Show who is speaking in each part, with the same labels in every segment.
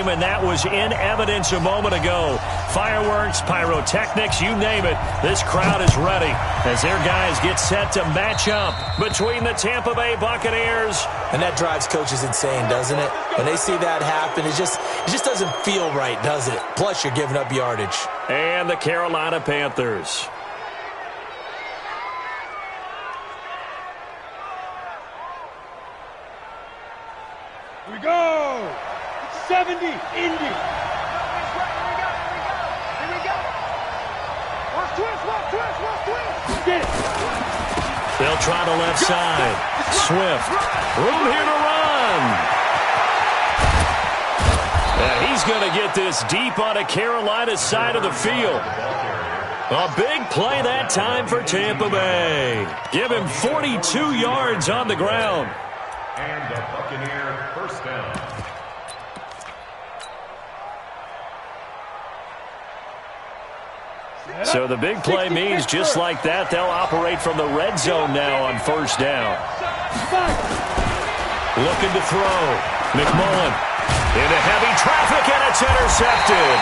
Speaker 1: game, and that was in evidence a moment ago. Fireworks, pyrotechnics, you name it. This crowd is ready as their guys get set to match up between the Tampa Bay Buccaneers.
Speaker 2: And that drives coaches insane, doesn't it? When they see that happen, it just doesn't feel right, does it? Plus, you're giving up yardage.
Speaker 1: And the Carolina Panthers.
Speaker 3: Here we go. 70, Indy. Here we go. Watch twist. Get it.
Speaker 1: They'll try the left side. Swift. Room here to run. And he's going to get this deep on a Carolina side of the field. A big play that time for Tampa Bay. Give him 42 yards on the ground.
Speaker 4: And the Buccaneer first down.
Speaker 1: So the big play means just like that, they'll operate from the red zone now on first down. Looking to throw. McMullen into heavy traffic, and it's intercepted.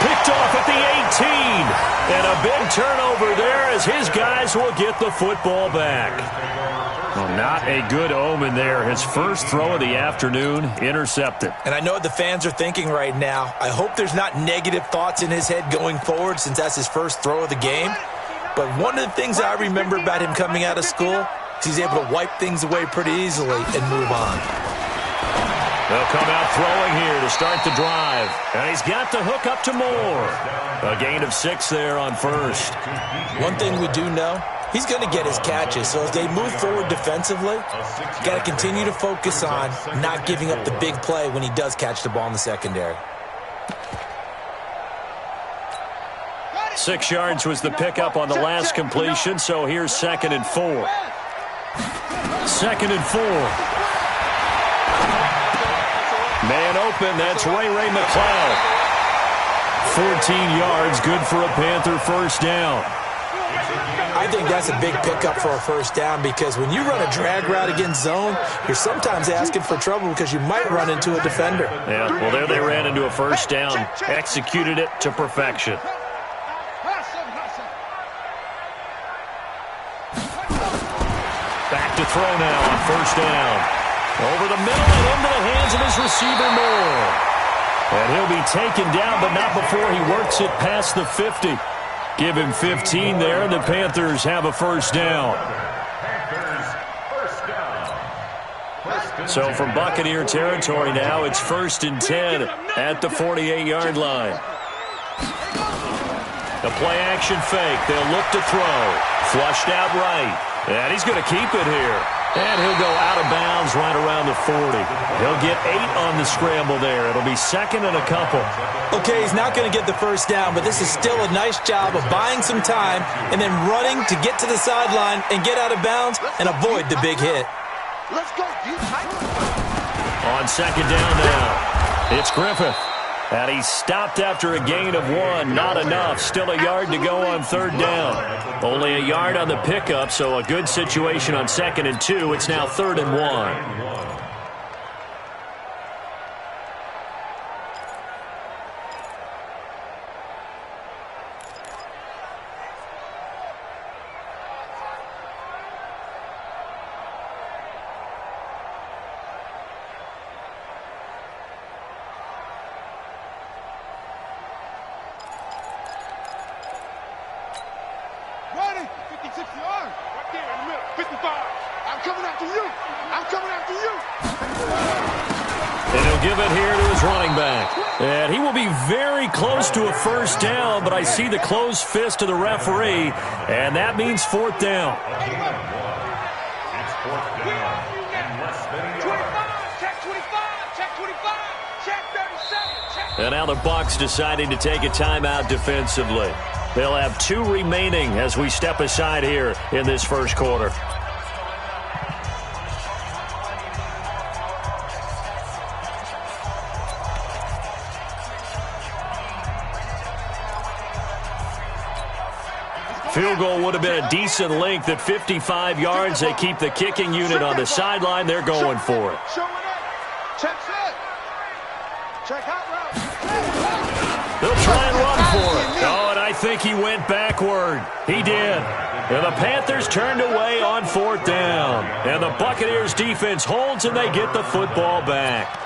Speaker 1: Picked off at the 18. And a big turnover there as his guys will get the football back. Well, not a good omen there. His first throw of the afternoon, intercepted.
Speaker 2: And I know what the fans are thinking right now. I hope there's not negative thoughts in his head going forward since that's his first throw of the game. But one of the things I remember about him coming out of school is he's able to wipe things away pretty easily and move on.
Speaker 1: They'll come out throwing here to start the drive. And he's got the hook up to Moore. A gain of 6 there on first.
Speaker 2: One thing we do know, he's going to get his catches. So as they move forward defensively, got to continue to focus on not giving up the big play when he does catch the ball in the secondary.
Speaker 1: 6 yards was the pickup on the last completion, so here's 2nd and 4. 2nd and 4. Man open, that's Ray McCloud. 14 yards, good for a Panther first down.
Speaker 2: I think that's a big pickup for a first down because when you run a drag route against zone, you're sometimes asking for trouble because you might run into a defender.
Speaker 1: Yeah, well, there they ran into a first down, executed it to perfection. Back to throw now on first down. Over the middle and into the hands of his receiver, Moore. And he'll be taken down, but not before he works it past the 50. Give him 15 there, and the Panthers have a first down. So from Buccaneer territory now, it's 1st and 10 at the 48-yard line. The play-action fake. They'll look to throw. Flushed out right. And he's going to keep it here. And he'll go out of bounds right around the 40. He'll get 8 on the scramble there. It'll be 2nd and a couple.
Speaker 2: Okay, he's not going to get the first down, but this is still a nice job of buying some time and then running to get to the sideline and get out of bounds and avoid the big hit.
Speaker 3: Let's go.
Speaker 1: On 2nd down now, it's Griffith. And he's stopped after a gain of 1. Not enough. Still a yard to go on 3rd down. Only a yard on the pickup, so a good situation on 2nd and 2. It's now 3rd and 1. And he will be very close to a first down, but I see the closed fist of the referee, and that means 4th down.
Speaker 4: It's 4th down and less than a yard.
Speaker 3: Check 25, check 25, check 37,
Speaker 1: And now the Bucs deciding to take a timeout defensively. They'll have 2 remaining as we step aside here in this first quarter. Field goal would have been a decent length at 55 yards. They keep the kicking unit on the sideline. They're going for it. They'll try and run for it. Oh, and I think he went backward. He did. And the Panthers turned away on 4th down. And the Buccaneers defense holds and they get the football back.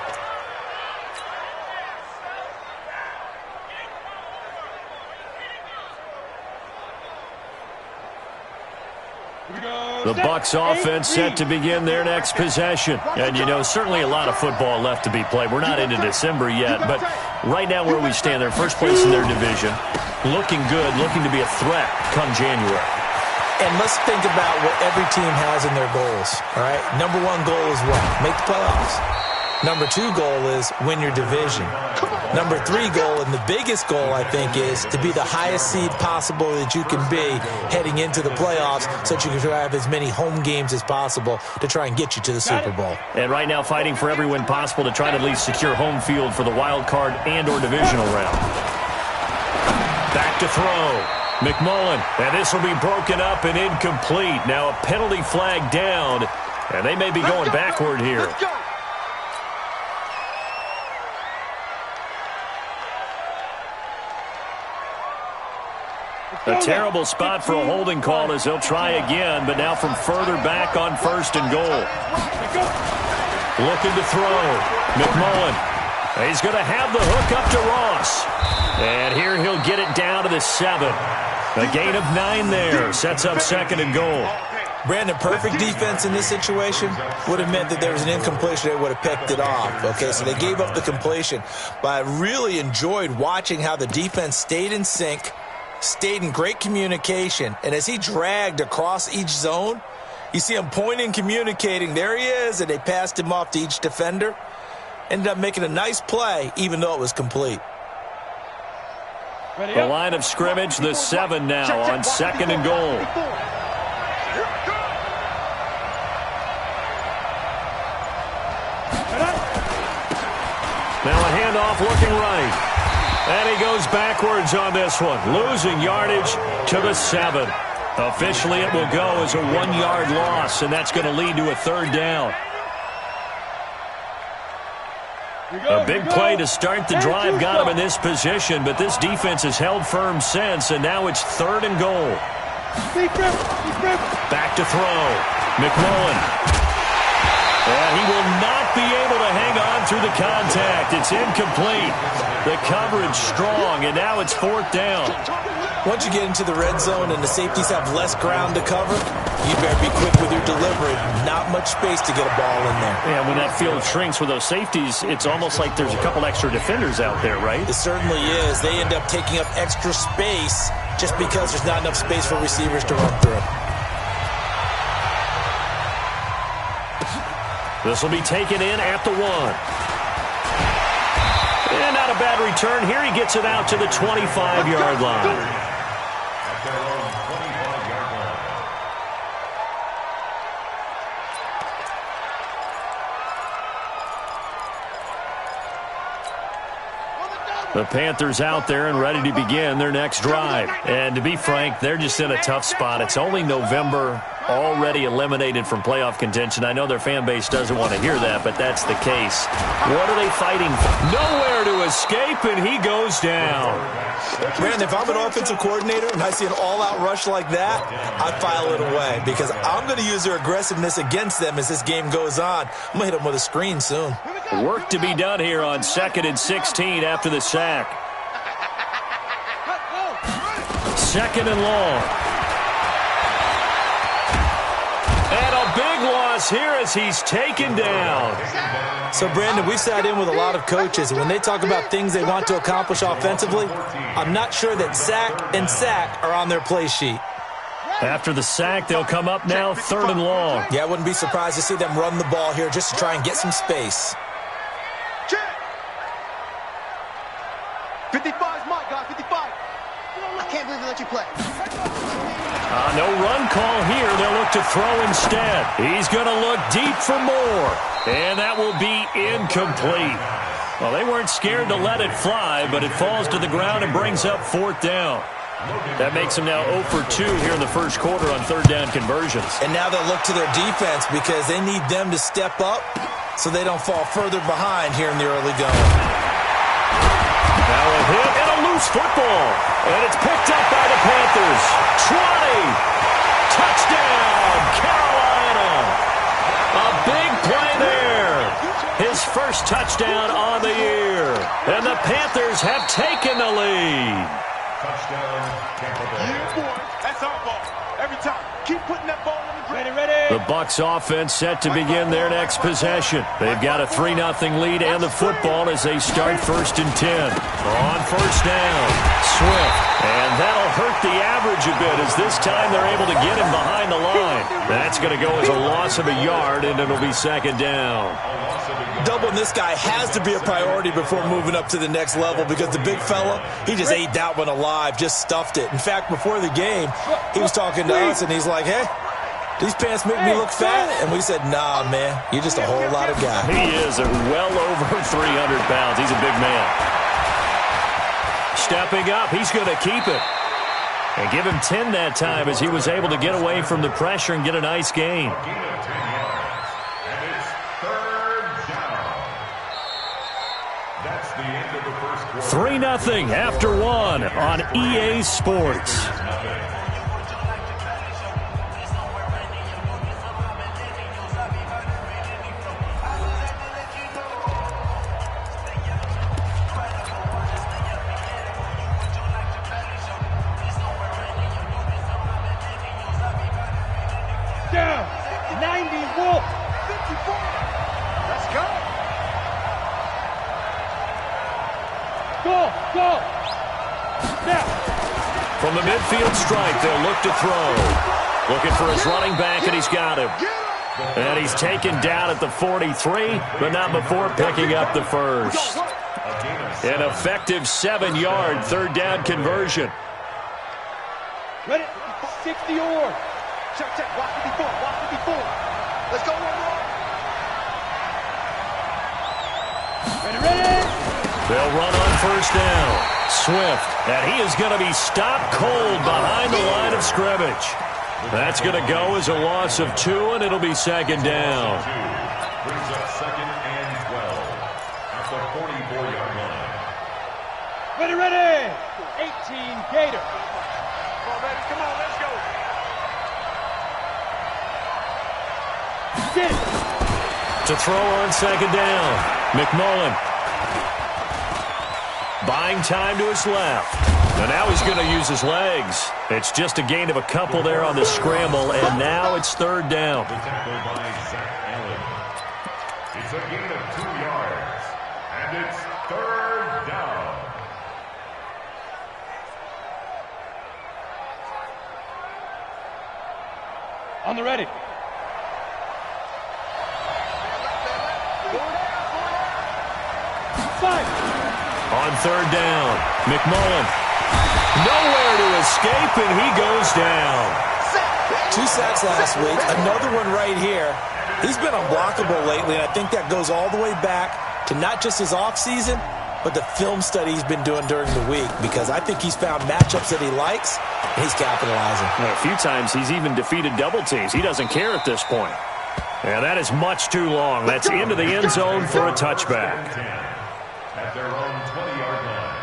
Speaker 1: The Bucs offense set to begin their next possession. And, you know, certainly a lot of football left to be played. We're not into December yet, but right now where we stand, they're first place in their division. Looking good, looking to be a threat come January.
Speaker 2: And let's think about what every team has in their goals, all right? Number 1 goal is what? Make the playoffs. Number 2 goal is win your division. Number 3 goal, and the biggest goal, I think, is to be the highest seed possible that you can be heading into the playoffs so that you can have as many home games as possible to try and get you to the Super Bowl.
Speaker 1: And right now fighting for every win possible to try to at least secure home field for the wild card and or divisional round. Back to throw. McMullen, and this will be broken up and incomplete. Now a penalty flag down, and they may be going backward here. A terrible spot for a holding call as they'll try again, but now from further back on 1st and goal. Looking to throw. McMullen. He's going to have the hook up to Ross. And here he'll get it down to the 7. A gain of 9 there. Sets up 2nd and goal.
Speaker 2: Brandon, perfect defense in this situation would have meant that there was an incompletion. They would have picked it off. Okay, so they gave up the completion. But I really enjoyed watching how the defense stayed in sync, stayed in great communication, and as he dragged across each zone, you see him pointing, communicating. There he is, and they passed him off to each defender. Ended up making a nice play, even though it was complete.
Speaker 1: The line of scrimmage, the 7 now on 2nd and goal. Now a handoff looking right. And he goes backwards on this one, losing yardage to the 7. Officially, it will go as a 1-yard loss, and that's going to lead to a 3rd down. A big play to start the drive got him in this position, but this defense has held firm since, and now it's 3rd and goal. Back to throw. McMullen. And he will not be able to hang on through the contact. It's incomplete. The coverage strong, and now it's 4th down.
Speaker 2: Once you get into the red zone and the safeties have less ground to cover, you better be quick with your delivery. Not much space to get a ball in there.
Speaker 1: Yeah, when that field shrinks with those safeties, it's almost like there's a couple extra defenders out there, right?
Speaker 2: It certainly is. They end up taking up extra space just because there's not enough space for receivers to run through.
Speaker 1: This will be taken in at the 1. And not a bad return. Here he gets it out to the 25-yard line. The Panthers out there and ready to begin their next drive. And to be frank, they're just in a tough spot. It's only November, already eliminated from playoff contention. I know their fan base doesn't want to hear that, but that's the case. What are they fighting for? Nowhere to escape, and he goes down.
Speaker 2: Brandon, if I'm an offensive coordinator and I see an all-out rush like that, I file it away because I'm going to use their aggressiveness against them as this game goes on. I'm going to hit them with a screen soon.
Speaker 1: Work to be done here on 2nd and 16 after the sack. 2nd and long. And a big loss here as he's taken down.
Speaker 2: So, Brandon, we've sat in with a lot of coaches, and when they talk about things they want to accomplish offensively, I'm not sure that sack and sack are on their play sheet.
Speaker 1: After the sack, they'll come up now 3rd and long.
Speaker 2: Yeah, I wouldn't be surprised to see them run the ball here just to try and get some space.
Speaker 5: 55 is mine, guys. 55. I can't believe they let you play.
Speaker 1: No run call here. They'll look to throw instead. He's going to look deep for more. And that will be incomplete. Well, they weren't scared to let it fly, but it falls to the ground and brings up 4th down. That makes them now 0 for 2 here in the first quarter on 3rd down conversions.
Speaker 2: And now they'll look to their defense because they need them to step up so they don't fall further behind here in the early going.
Speaker 1: football, and it's picked up by the Panthers. 20. Touchdown, Carolina. A big play there. His first touchdown on the year. And the Panthers have taken the lead.
Speaker 4: Touchdown, Tampa Bay.
Speaker 3: Yeah, boy. That's our ball. Every time. Keep putting that ball on the ground. Ready.
Speaker 1: The Bucs offense set to begin their next possession. They've got a 3-0 lead and the football as they start 1st and 10. On first down, Swift. And that'll hurt the average a bit as this time they're able to get him behind the line. That's going to go as a loss of a yard, and it'll be 2nd down.
Speaker 2: Doubling this guy has to be a priority before moving up to the next level because the big fella, he just ate that one alive, just stuffed it. In fact, before the game, he was talking to us, and he's like, hey, these pants make me look fat. And we said, nah, man, you're just a whole lot of guy.
Speaker 1: He is well over 300 pounds. He's a big man. Stepping up, he's going to keep it. And give him 10 that time as he was able to get away from the pressure and get a nice gain. 3-0 after 1 on EA Sports.
Speaker 3: Down. 90 Wolf. 54. Let's go. Go. Now.
Speaker 1: From the midfield stripe, they'll look to throw. Looking for his running back, and he's got him. And he's taken down at the 43, but not before picking up the first. An effective 7-yard 3rd down conversion.
Speaker 3: Ready? 60 or.
Speaker 5: Check. Watch it before. Let's go one more.
Speaker 3: Ready.
Speaker 1: They'll run on first down. Swift, and he is going to be stopped cold behind the line of scrimmage. That's going to go as a loss of 2, and it'll be 2nd down.
Speaker 4: Brings up 2nd and 12 at the 44-yard line.
Speaker 3: Ready. 18 Gator.
Speaker 5: Come on, baby. Come on, let's go.
Speaker 3: Sit.
Speaker 1: To throw on 2nd down, McMullen. Buying time to his left. And now he's going to use his legs. It's just a gain of a couple there on the scramble, and now it's 3rd down.
Speaker 4: The tackle by Zach Allen. It's a gain of 2 yards, and it's 3rd down.
Speaker 3: On the ready. Five.
Speaker 1: On 3rd down, McMullen. Nowhere to escape, and he goes down.
Speaker 2: 2 sacks last week, another one right here. He's been unblockable lately, and I think that goes all the way back to not just his offseason, but the film study he's been doing during the week, because I think he's found matchups that he likes, and he's capitalizing.
Speaker 1: A few times he's even defeated double teams. He doesn't care at this point. And that is much too long. That's into the end zone for a touchback.
Speaker 4: At their own 20-yard line.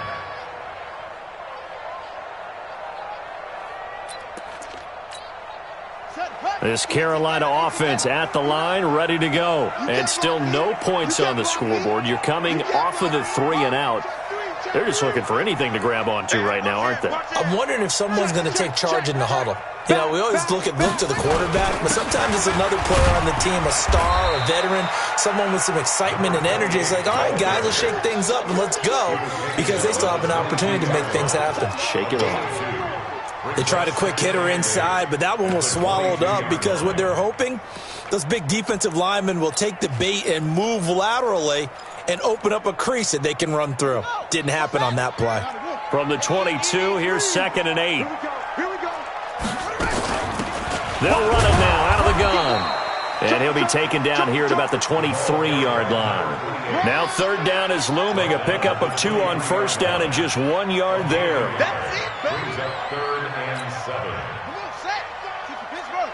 Speaker 1: This Carolina offense at the line, ready to go. And still no points on the scoreboard. You're coming off of the 3 and out. They're just looking for anything to grab onto right now, aren't they?
Speaker 2: I'm wondering if someone's going to take charge in the huddle. You know, we always look to the quarterback, but sometimes it's another player on the team, a star, a veteran, someone with some excitement and energy. It's like, all right, guys, let's shake things up and let's go, because they still have an opportunity to make things happen.
Speaker 1: Shake it off.
Speaker 2: They tried a quick hitter inside, but that one was swallowed up because what they're hoping, those big defensive linemen will take the bait and move laterally and open up a crease that they can run through. Didn't happen on that play.
Speaker 1: From the 22, here's 2nd and 8. They'll run it now out of the gun. And he'll be taken down here at about the 23-yard line. Now 3rd down is looming. A pickup of 2 on first down and just 1 yard there.
Speaker 5: That's it, baby.
Speaker 4: Brings up 3rd and 7.
Speaker 5: Come on, set. Keep the Pittsburgh.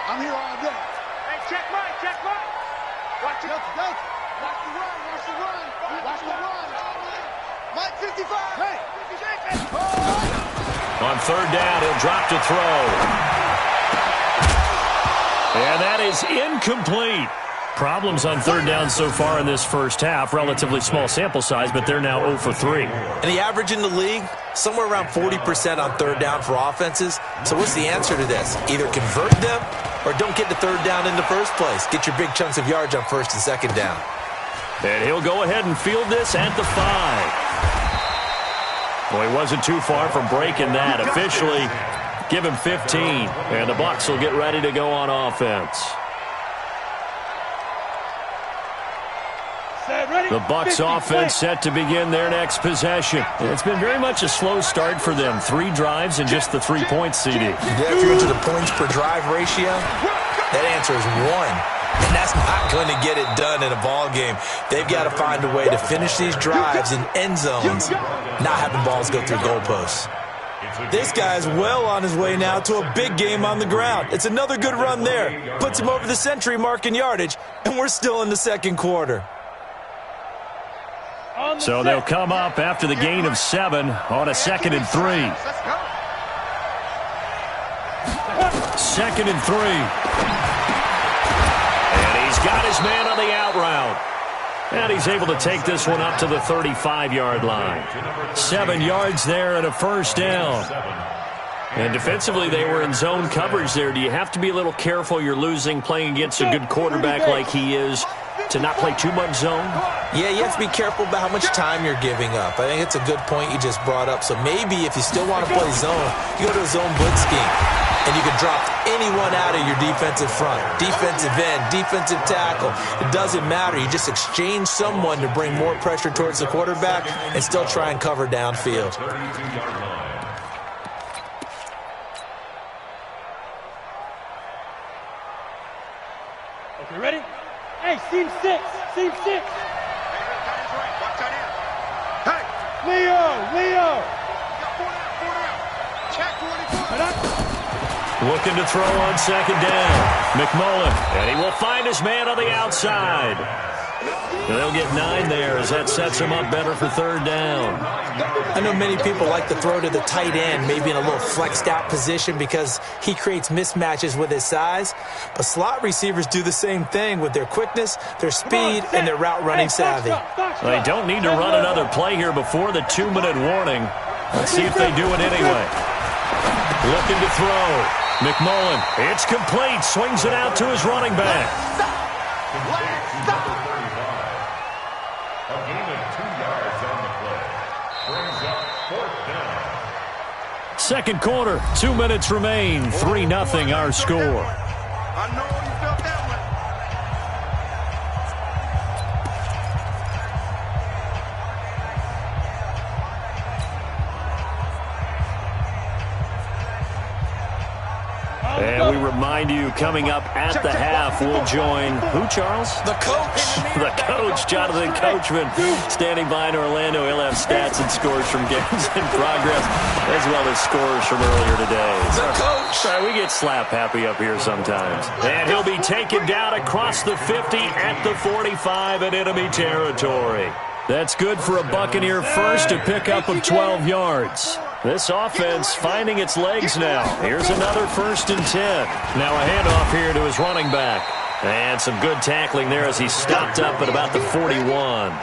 Speaker 5: I'm here all day. Hey, check right. Watch it. Watch the run. Watch the run.
Speaker 1: On third down, he'll drop to throw. And that is incomplete. Problems on third down so far in this first half. Relatively small sample size, but they're now 0 for 3.
Speaker 2: And the average in the league, somewhere around 40% on third down for offenses. So what's the answer to this? Either convert them or don't get the third down in the first place. Get your big chunks of yards on first and second down.
Speaker 1: And he'll go ahead and field this at the 5. Well, he wasn't too far from breaking that. Officially, give him 15. And the Bucs will get ready to go on offense. The Bucs offense set to begin their next possession. It's been very much a slow start for them. 3 drives and just the 3 points, CD.
Speaker 2: Yeah, if you're into the points per drive ratio, that answer is 1. And that's not going to get it done in a ball game. They've got to find a way to finish these drives in end zones, not having balls go through goalposts. This guy's well on his way now to a big game on the ground. It's another good run there. Puts him over the century mark in yardage, and we're still in the second quarter.
Speaker 1: So they'll come up after the gain of 7 on a 2nd and 3. 2nd and 3. And he's got his man on the out route. And he's able to take this one up to the 35-yard line. 7 yards there and a first down. And defensively, they were in zone coverage there. Do you have to be a little careful you're losing playing against a good quarterback like he is to not play too much zone?
Speaker 2: Yeah, you have to be careful about how much time you're giving up. I think it's a good point you just brought up. So maybe if you still want to play zone, you go to a zone blitz scheme. And you can drop anyone out of your defensive front. Defensive end, defensive tackle. It doesn't matter. You just exchange someone to bring more pressure towards the quarterback and still try and cover downfield.
Speaker 3: Okay, ready? Hey, seam 6. Seam 6. Hey, Leo. Check 44.
Speaker 1: Looking to throw on 2nd down. McMullen, and he will find his man on the outside. And they'll get 9 there as that sets him up better for 3rd down.
Speaker 2: I know many people like to throw to the tight end, maybe in a little flexed out position because he creates mismatches with his size. But slot receivers do the same thing with their quickness, their speed, and their route running savvy.
Speaker 1: They don't need to run another play here before the 2-minute warning. Let's see if they do it anyway. Looking to throw. McMullen, it's complete, swings it out to his running back.
Speaker 4: A gain of 2 yards on the play. Brings up 4th down.
Speaker 1: Second quarter, 2 minutes remain, 3-0 our score.
Speaker 5: I know you felt that one.
Speaker 1: And we remind you, coming up at the half, we'll join, who, Charles?
Speaker 2: The coach.
Speaker 1: The coach, Jonathan Coachman, standing by in Orlando. He'll have stats and scores from games in progress, as well as scores from earlier today.
Speaker 2: The coach.
Speaker 1: Sorry, we get slap happy up here sometimes. And he'll be taken down across the 50 at the 45 in enemy territory. That's good for a Buccaneer first, a pickup of 12 yards. This offense finding its legs now. Here's another 1st and 10. Now a handoff here to his running back. And some good tackling there as he stopped up at about the 41.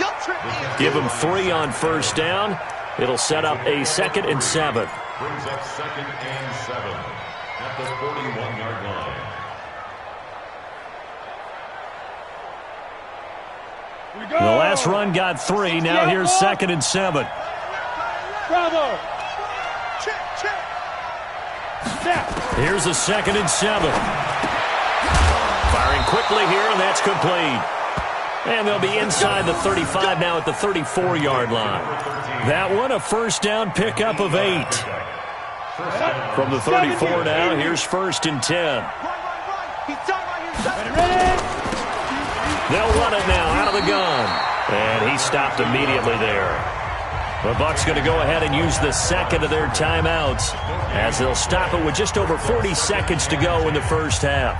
Speaker 1: Give him 3 on 1st down. It'll set up a 2nd and 7.
Speaker 4: Brings up 2nd and 7 at the 41-yard line.
Speaker 1: The last run got 3. Now here's 2nd and 7.
Speaker 3: Bravo.
Speaker 1: Here's a 2nd and 7. Firing quickly here, and that's complete. And they'll be inside the 35 now at the 34-yard line. That one, a 1st down pickup of 8. From the 34 now, here's 1st and 10. They'll run it now out of the gun. And he stopped immediately there. The Bucs going to go ahead and use the 2nd of their timeouts as they'll stop it with just over 40 seconds to go in the first half.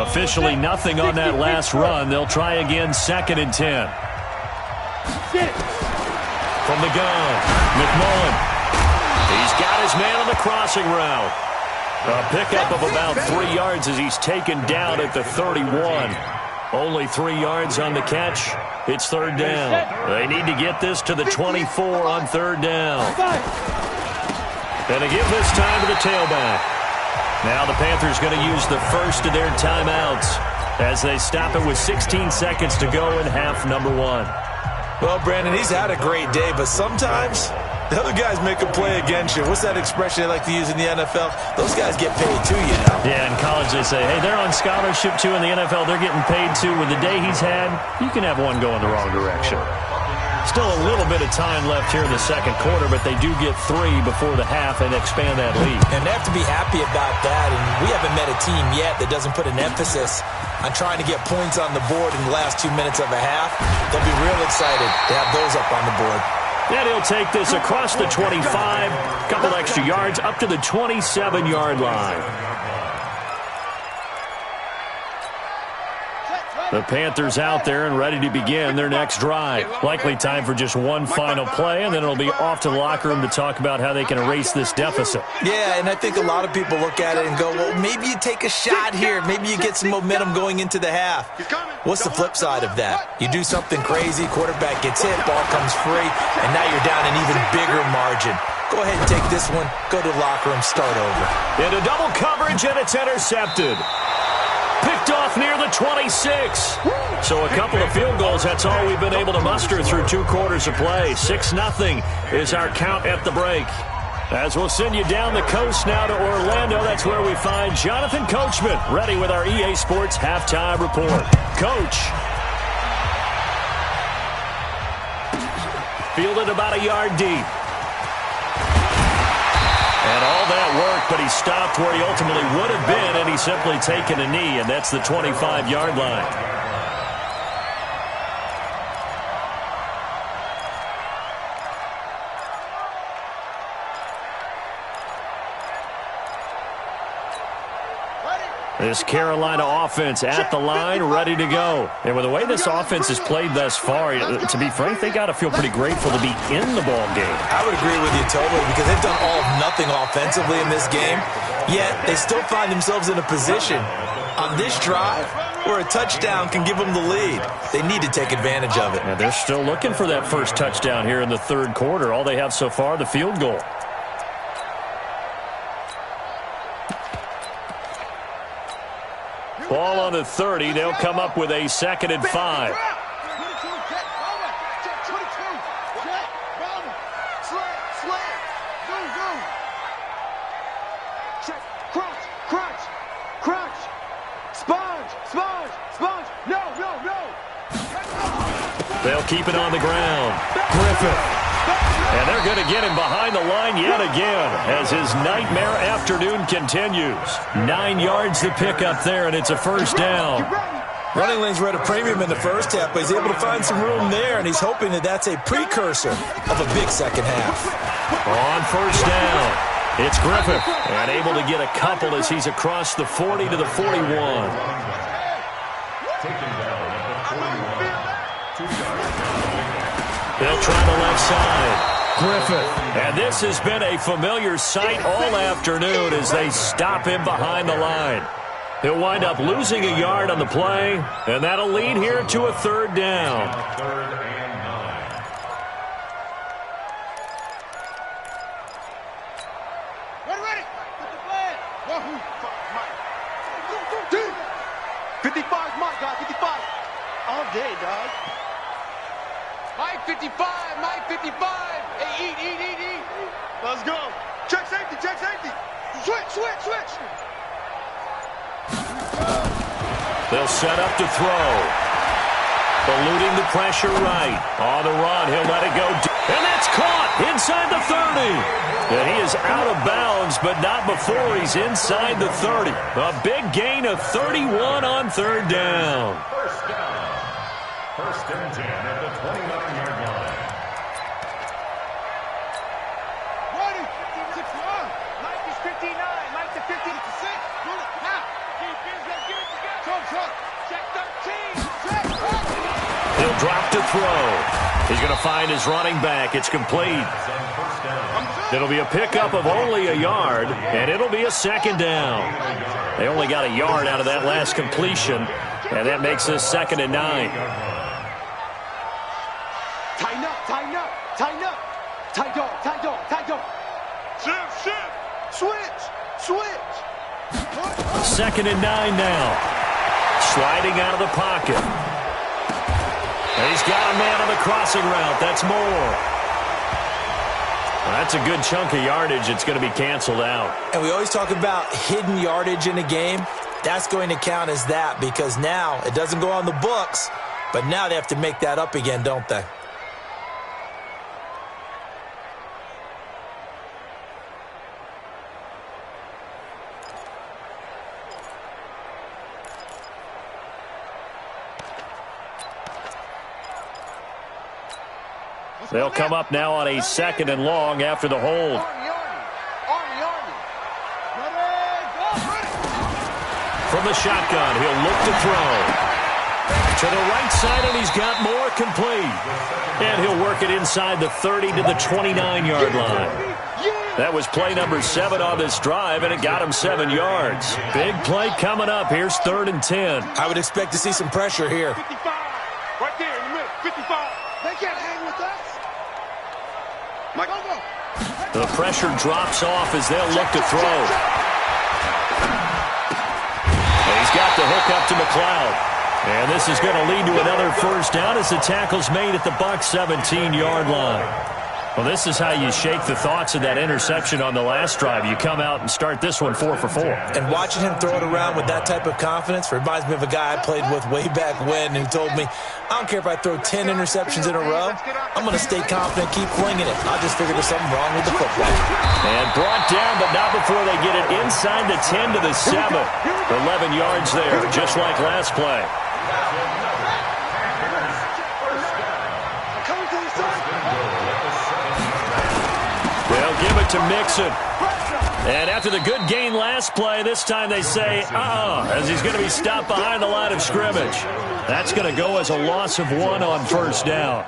Speaker 1: Officially nothing on that last run. They'll try again, 2nd and 10. From the gun, McMullen. He's got his man on the crossing route. A pickup of about 3 yards as he's taken down at the 31. Only 3 yards on the catch. It's 3rd down. They need to get this to the 24 on 3rd down. And they give this time to the tailback. Now the Panthers going to use the first of their timeouts as they stop it with 16 seconds to go in half number 1.
Speaker 2: Well, Brandon, he's had a great day, but sometimes the other guys make a play against you. What's that expression they like to use in the NFL? Those guys get paid too, you know.
Speaker 1: Yeah, in college they say, hey, they're on scholarship too. In the NFL, they're getting paid too. With the day he's had, you can have one go in the wrong direction. Still a little bit of time left here in the 2nd quarter, but they do get 3 before the half and expand that lead.
Speaker 2: And they have to be happy about that, and we haven't met a team yet that doesn't put an emphasis on trying to get points on the board in the last 2 minutes of a half. They'll be real excited to have those up on the board.
Speaker 1: And he'll take this across the 25, couple extra yards up to the 27-yard line. The Panthers out there and ready to begin their next drive. Likely time for just one final play, and then it'll be off to the locker room to talk about how they can erase this deficit.
Speaker 2: Yeah, and I think a lot of people look at it and go, well, maybe you take a shot here. Maybe you get some momentum going into the half. What's the flip side of that? You do something crazy, quarterback gets hit, ball comes free, and now you're down an even bigger margin. Go ahead and take this one, go to the locker room, start over.
Speaker 1: Into double coverage, and it's intercepted. Picked off near the 26. So a couple of field goals, that's all we've been able to muster through 2 quarters of play. 6-0 is our count at the break. As we'll send you down the coast now to Orlando, that's where we find Jonathan Coachman, ready with our EA Sports Halftime Report. Coach. Fielded about a yard deep. And all that work, but he stopped where he ultimately would have been, and he's simply taken a knee, and that's the 25-yard line. This Carolina offense at the line, ready to go. And with the way this offense has played thus far, to be frank, they got to feel pretty grateful to be in the ball game.
Speaker 2: I would agree with you totally, because they've done all of nothing offensively in this game, yet they still find themselves in a position on this drive where a touchdown can give them the lead. They need to take advantage of it.
Speaker 1: And they're still looking for that first touchdown here in the 3rd quarter. All they have so far, the field goal. Ball on the 30. They'll come up with a 2nd and 5. They'll keep it on the ground. Griffith. And they're going to get him behind the line yet again as his nightmare afternoon continues. 9 yards to pick up there, and it's a 1st down.
Speaker 2: Running lanes were at a premium in the first half, but he's able to find some room there, and he's hoping that that's a precursor of a big second half.
Speaker 1: On 1st down, it's Griffith, and able to get a couple as he's across the 40 to the 41. They'll try the left side. Griffith. And this has been a familiar sight all afternoon as they stop him behind the line. He'll wind up losing a yard on the play, and that'll lead here to a 3rd down.
Speaker 4: 3rd and 9.
Speaker 5: Ready. Put the flag. Wahoo. 55 is Mike, guys. 55. All day, dog. Mike 55. Mike 55. Hey, eat. Let's go. Check safety. Switch.
Speaker 1: They'll set up to throw. Eluding the pressure right. On the run, he'll let it go. And that's caught inside the 30. And he is out of bounds, but not before he's inside the 30. A big gain of 31 on 3rd down.
Speaker 4: 1st down. 1st and 10 at the 29-yard line.
Speaker 5: Ready. 61. Mike is 59. Mike to 56. Now. Defense, let's get it together.
Speaker 1: drop to throw. He's going to find his running back. It's complete. It'll be a pickup of only a yard, and it'll be a second down. They only got a yard out of that last completion, and that makes this 2nd and 9.
Speaker 5: Tighten up, tighten up, tighten up. Tight dog, tight dog, tight dog. Shift. Switch.
Speaker 1: 2nd and 9 now. Sliding out of the pocket. And he's got a man on the crossing route. That's Moore. Well, that's a good chunk of yardage. It's going to be canceled out.
Speaker 2: And we always talk about hidden yardage in a game. That's going to count as that because now it doesn't go on the books, but now they have to make that up again, don't they?
Speaker 1: They'll come up now on a 2nd and long after the hold. From the shotgun, he'll look to throw. To the right side, and he's got Moore complete. And he'll work it inside the 30 to the 29-yard line. That was play number 7 on this drive, and it got him 7 yards. Big play coming up. Here's 3rd and 10.
Speaker 2: I would expect to see some pressure here.
Speaker 5: 55. Right there in the middle. 55. They can't hang with us.
Speaker 1: The pressure drops off as they'll look to throw. And he's got the hook up to McLeod. And this is going to lead to another first down as the tackle's made at the Bucs 17-yard line. Well, this is how you shake the thoughts of that interception on the last drive. You come out and start this one 4 for 4.
Speaker 2: And watching him throw it around with that type of confidence reminds me of a guy I played with way back when who told me, I don't care if I throw 10 interceptions in a row. I'm going to stay confident, keep flinging it. I just figured there's something wrong with the football.
Speaker 1: And brought down, but not before they get it inside the 10 to the 7. 11 yards there, just like last play. They'll give it to Mixon. And after the good gain last play, this time they say, as he's going to be stopped behind the line of scrimmage. That's going to go as a loss of 1 on first down.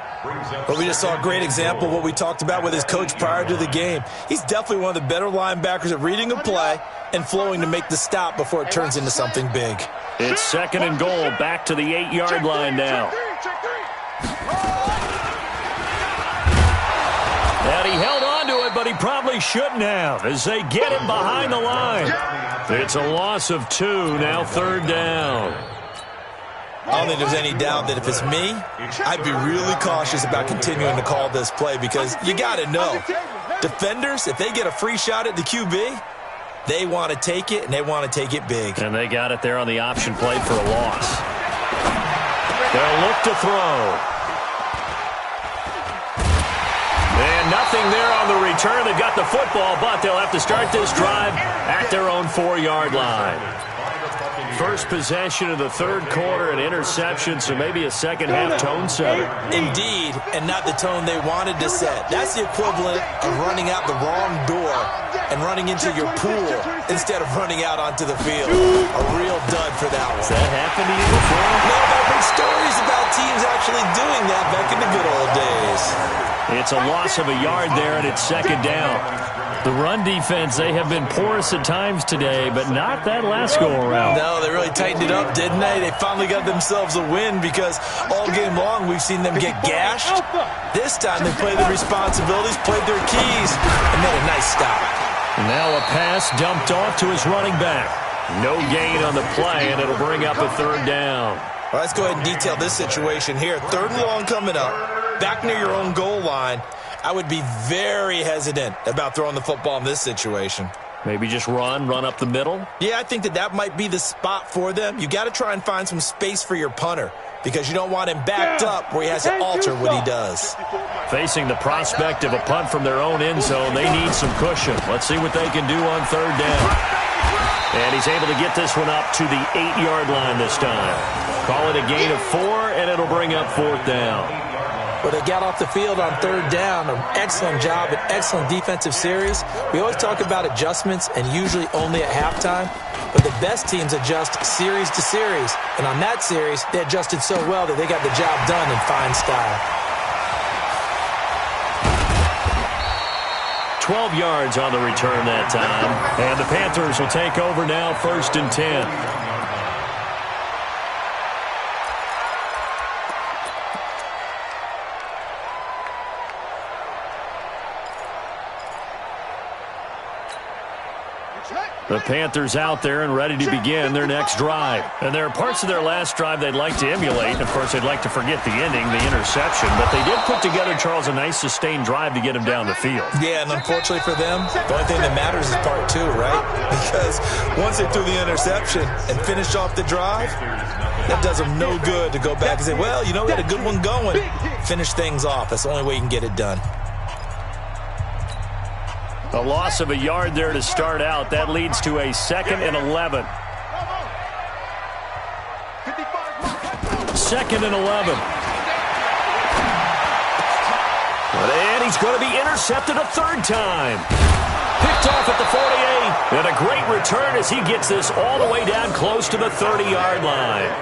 Speaker 2: But we just saw a great example of what we talked about with his coach prior to the game. He's definitely one of the better linebackers at reading a play and flowing to make the stop before it turns into something big.
Speaker 1: It's 2nd and goal, back to the 8-yard line now. And he held on to it, but he probably shouldn't have as they get him behind the line. It's a loss of 2, now 3rd down.
Speaker 2: I don't think there's any doubt that if it's me, I'd be really cautious about continuing to call this play because you got to know, defenders, if they get a free shot at the QB, they want to take it, and they want to take it big.
Speaker 1: And they got it there on the option play for a loss. They'll look to throw. And nothing there on the return. They've got the football, but they'll have to start this drive at their own 4-yard line. First possession of the 3rd quarter, an interception, so maybe a second-half tone setter.
Speaker 2: Indeed, and not the tone they wanted to set. That's the equivalent of running out the wrong door and running into your pool instead of running out onto the field. A real dud for that one.
Speaker 1: Has that happened to you before?
Speaker 2: No, but I've heard stories about teams actually doing that back in the good old days.
Speaker 1: It's a loss of a yard there, and it's 2nd down. The run defense, they have been porous at times today, but not that last go-around.
Speaker 2: No, they really tightened it up, didn't they? They finally got themselves a win because all game long we've seen them get gashed. This time they played their responsibilities, played their keys, and made a nice stop.
Speaker 1: Now a pass dumped off to his running back. No gain on the play, and it'll bring up a 3rd down.
Speaker 2: Well, let's go ahead and detail this situation here. 3rd and long coming up, back near your own goal line. I would be very hesitant about throwing the football in this situation.
Speaker 1: Maybe just run up the middle?
Speaker 2: Yeah, I think that might be the spot for them. You got to try and find some space for your punter because you don't want him backed up where he has to alter what he does.
Speaker 1: Facing the prospect of a punt from their own end zone, they need some cushion. Let's see what they can do on 3rd down. And he's able to get this one up to the 8-yard line this time. Call it a gain of 4, and it'll bring up 4th down.
Speaker 2: Well, they got off the field on third down. An excellent job, an excellent defensive series. We always talk about adjustments and usually only at halftime. But the best teams adjust series to series. And on that series, they adjusted so well that they got the job done in fine style.
Speaker 1: 12 yards on the return that time. And the Panthers will take over now, 1st and 10. The Panthers out there and ready to begin their next drive. And there are parts of their last drive they'd like to emulate. Of course, they'd like to forget the ending, the interception. But they did put together, Charles, a nice sustained drive to get him down the field.
Speaker 2: Yeah, and unfortunately for them, the only thing that matters is part 2, right? Because once they threw the interception and finished off the drive, that does them no good to go back and say, well, you know, we had a good one going. Finish things off. That's the only way you can get it done.
Speaker 1: A loss of a yard there to start out. That leads to a 2nd and 11. 2nd and 11. And he's going to be intercepted a 3rd time. Picked off at the 48. And a great return as he gets this all the way down close to the 30-yard line.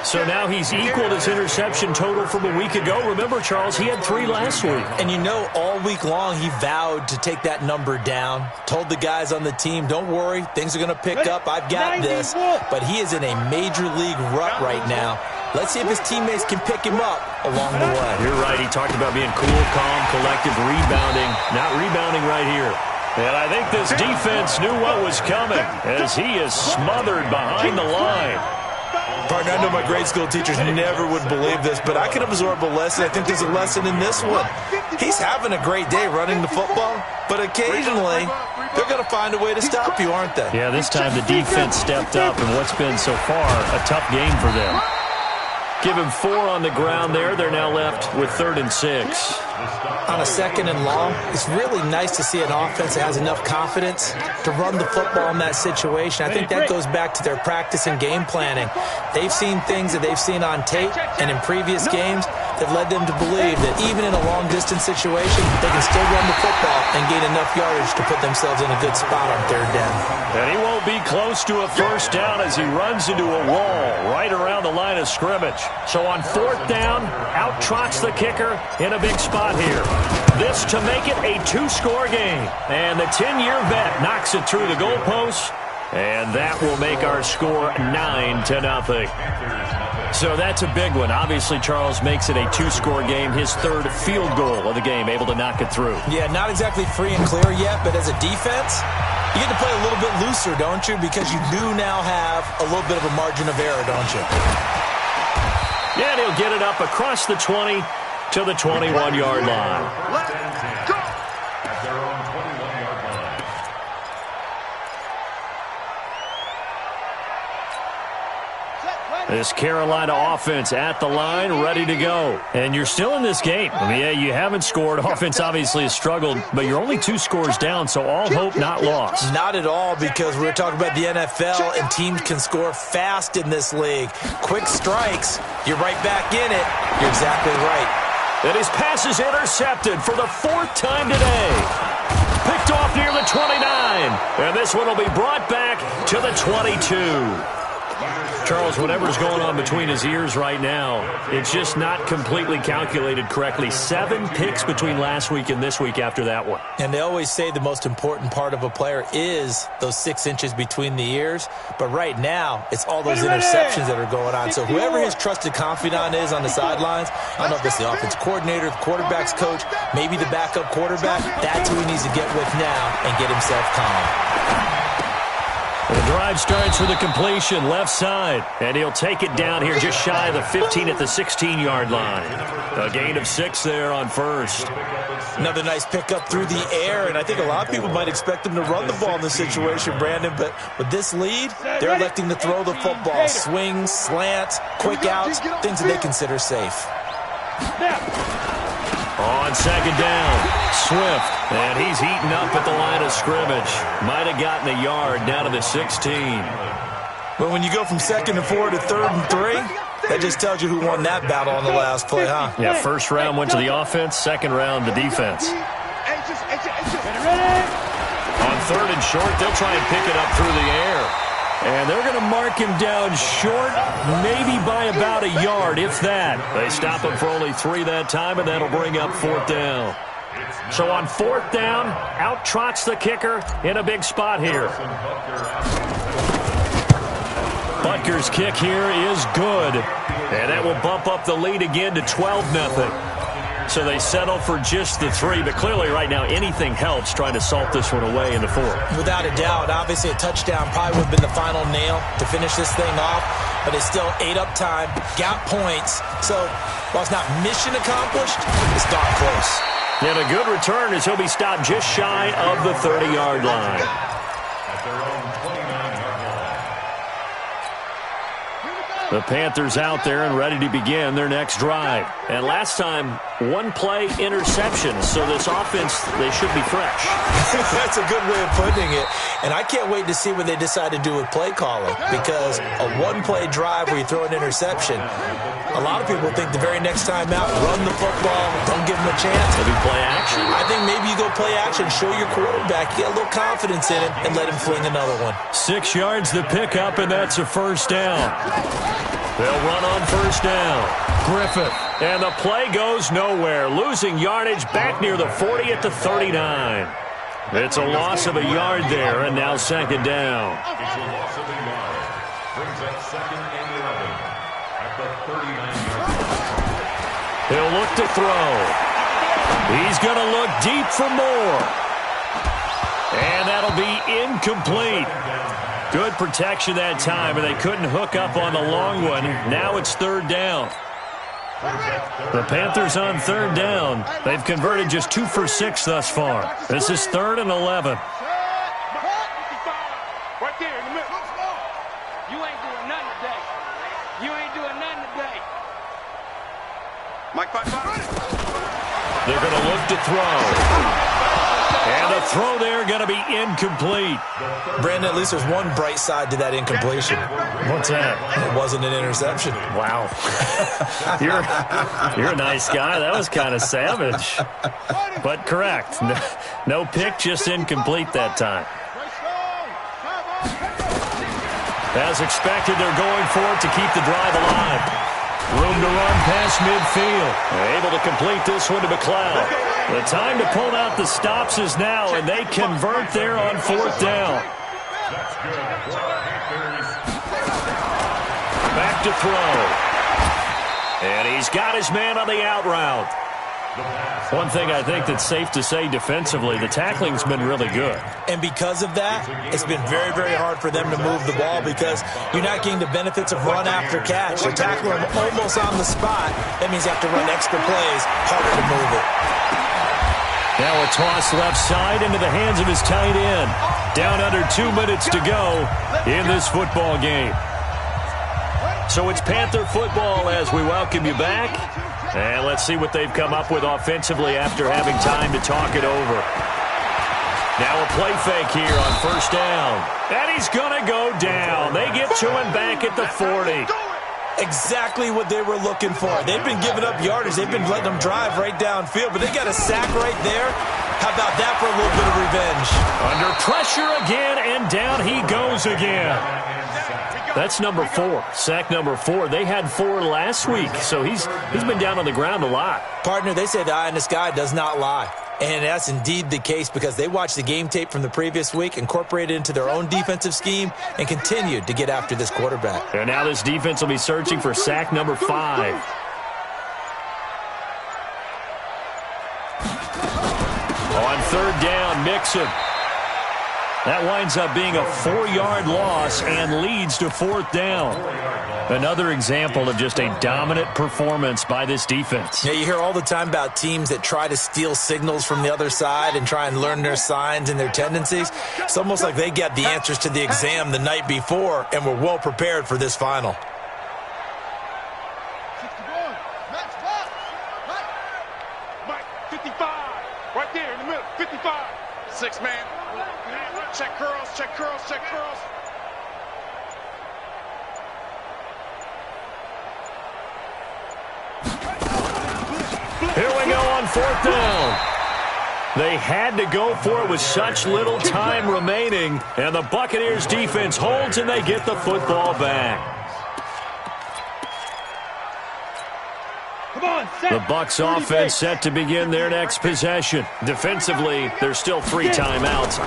Speaker 1: So now he's equaled his interception total from a week ago. Remember, Charles, he had 3 last week.
Speaker 2: And you know, all week long he vowed to take that number down. Told the guys on the team, don't worry, things are going to pick up. I've got this. But he is in a major league rut right now. Let's see if his teammates can pick him up along the way.
Speaker 1: You're right. He talked about being cool, calm, collective, rebounding. Not rebounding right here. And I think this defense knew what was coming as he is smothered behind the line.
Speaker 2: Partner, I know my grade school teachers never would believe this, but I can absorb a lesson. I think there's a lesson in this one. He's having a great day running the football, but occasionally they're going to find a way to stop you, aren't they?
Speaker 1: Yeah, this time the defense stepped up in what's been so far a tough game for them. Give him 4 on the ground there. They're now left with 3rd and 6.
Speaker 2: On a 2nd and long, it's really nice to see an offense that has enough confidence to run the football in that situation. I think that goes back to their practice and game planning. They've seen things that they've seen on tape and in previous games that led them to believe that even in a long-distance situation, they can still run the football and gain enough yardage to put themselves in a good spot on 3rd down.
Speaker 1: And he won't be close to a 1st down as he runs into a wall right around the line of scrimmage. So on 4th down, out trots the kicker in a big spot here. This to make it a 2-score game. And the 10-year vet knocks it through the goalpost. And that will make our score 9-0. So that's a big one. Obviously, Charles makes it a 2-score game. His 3rd field goal of the game, able to knock it through.
Speaker 2: Yeah, not exactly free and clear yet, but as a defense, you get to play a little bit looser, don't you? Because you do now have a little bit of a margin of error, don't you?
Speaker 1: Yeah, and he'll get it up across the 20 to the 21-yard line. This Carolina offense at the line, ready to go. And you're still in this game. I mean, yeah, you haven't scored. Offense obviously has struggled, but you're only 2 scores down, so all hope not lost.
Speaker 2: Not at all, because we're talking about the NFL, and teams can score fast in this league. Quick strikes, you're right back in it. You're exactly right.
Speaker 1: And his pass is intercepted for the 4th time today. Picked off near the 29. And this one will be brought back to the 22. Charles, whatever's going on between his ears right now, it's just not completely calculated correctly. 7 picks between last week and this week after that one.
Speaker 2: And they always say the most important part of a player is those 6 inches between the ears. But right now, it's all those interceptions that are going on. So whoever his trusted confidant is on the sidelines, I don't know if it's the offense coordinator, the quarterback's coach, maybe the backup quarterback, that's who he needs to get with now and get himself calm.
Speaker 1: The drive starts with a completion left side, and he'll take it down here just shy of the 15 at the 16-yard line. A gain of 6 there on 1st.
Speaker 2: Another nice pickup through the air, and I think a lot of people might expect him to run the ball in this situation, Brandon, but with this lead, they're electing to throw the football. Swings, slants, quick outs, things that they consider safe.
Speaker 1: On 2nd down, Swift, and he's eaten up at the line of scrimmage. Might have gotten a yard down to the 16.
Speaker 2: But when you go from 2nd and 4 to 3rd and 3, That just tells you who won that battle on the last play, huh?
Speaker 1: Yeah, first round went to the offense, second round the defense. On third and short, they'll try and pick it up through the air. And they're going to mark him down short, maybe by about a yard, if that. They stop him for only 3 that time, and that'll bring up fourth down. So on fourth down, out trots the kicker in a big spot here. Butker's kick here is good. And that will bump up the lead again to 12-0. So they settle for just the 3, but clearly right now anything helps trying to salt this one away in the fourth.
Speaker 2: Without a doubt, obviously a touchdown probably would have been the final nail to finish this thing off, but it's still ate up time, got points. So while it's not mission accomplished, it's darn close.
Speaker 1: And a good return as he'll be stopped just shy of the 30-yard line.
Speaker 4: At their own 29-yard line.
Speaker 1: The Panthers out there and ready to begin their next drive. And last time, one-play interception. So this offense, they should be fresh.
Speaker 2: That's a good way of putting it. And I can't wait to see what they decide to do with play calling. Because a one-play drive where you throw an interception, a lot of people think the very next time out, run the football, don't give them a chance.
Speaker 1: Maybe play action?
Speaker 2: I think maybe you go play action, show your quarterback, get a little confidence in him, and let him fling another one.
Speaker 1: 6 yards to pick up, and that's a first down. They'll run on first down. Griffith. And the play goes nowhere. Losing yardage back near the 40 at the 39. It's a loss of a yard there, and now second down.
Speaker 4: It's a loss of a yard. Brings up 2nd and 11 at the 39-yard line.
Speaker 1: He'll look to throw. He's going to look deep for more. And that'll be incomplete. Good protection that time, and they couldn't hook up on the long one. Now it's third down. The Panthers on third down. They've converted just 2 for 6 thus far. This is 3rd and 11.
Speaker 3: Right there in the middle. You ain't doing nothing today. You ain't doing nothing today. Mike,
Speaker 1: They're going to look to throw. And the throw there going to be incomplete.
Speaker 2: Brandon, at least there's one bright side to that incompletion.
Speaker 1: What's that?
Speaker 2: It wasn't an interception.
Speaker 1: Wow. You're a nice guy. That was kind of savage. But correct. No pick, just incomplete that time. As expected, they're going for it to keep the drive alive. Room to run past midfield. They're able to complete this one to McLeod. The time to pull out the stops is now, and they convert there on fourth down.
Speaker 4: That's good for the Panthers.
Speaker 1: Back to throw. And he's got his man on the out route. One thing I think that's safe to say defensively, the tackling's been really good.
Speaker 2: And because of that, it's been very, very hard for them to move the ball because you're not getting the benefits of run after catch. You're tackling them almost on the spot. That means you have to run extra plays, harder to move it.
Speaker 1: Now a toss left side into the hands of his tight end. Down under 2 minutes to go in this football game. So it's Panther football as we welcome you back. And let's see what they've come up with offensively after having time to talk it over. Now a play fake here on first down. And he's going to go down. They get to him back at the 40.
Speaker 2: Exactly what they were looking for. They've been giving up yardage. They've been letting them drive right downfield, but they got a sack right there. How about that for a little bit of revenge?
Speaker 1: Under pressure again, and down he goes again. That's number 4, sack number 4. They had 4 last week, so he's been down on the ground a lot.
Speaker 2: Partner, they say the eye in the sky does not lie. And that's indeed the case because they watched the game tape from the previous week, incorporated it into their own defensive scheme, and continued to get after this quarterback.
Speaker 1: And now this defense will be searching for sack number 5. On third down, Mixon. That winds up being a 4-yard loss and leads to fourth down. Another example of just a dominant performance by this defense.
Speaker 2: Yeah, you hear all the time about teams that try to steal signals from the other side and try and learn their signs and their tendencies. It's almost like they got the answers to the exam the night before and were well prepared for this final.
Speaker 3: Mike, 55. Right there in the middle, 55. 6 man. Check curls, check curls, check curls.
Speaker 1: fourth down. They had to go for it with such little time remaining, and the Buccaneers defense holds and they get the football back. The Bucs offense set to begin their next possession. Defensively, there's still 3 timeouts.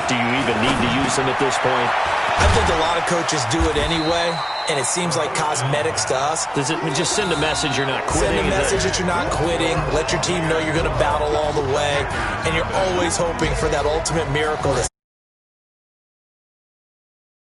Speaker 1: Do you even need to use them at this point?
Speaker 2: I think a lot of coaches do it anyway, and it seems like cosmetics to us.
Speaker 1: Does it just send a message you're not quitting?
Speaker 2: Send a message that you're not quitting. Let your team know you're going to battle all the way, and you're always hoping for that ultimate miracle.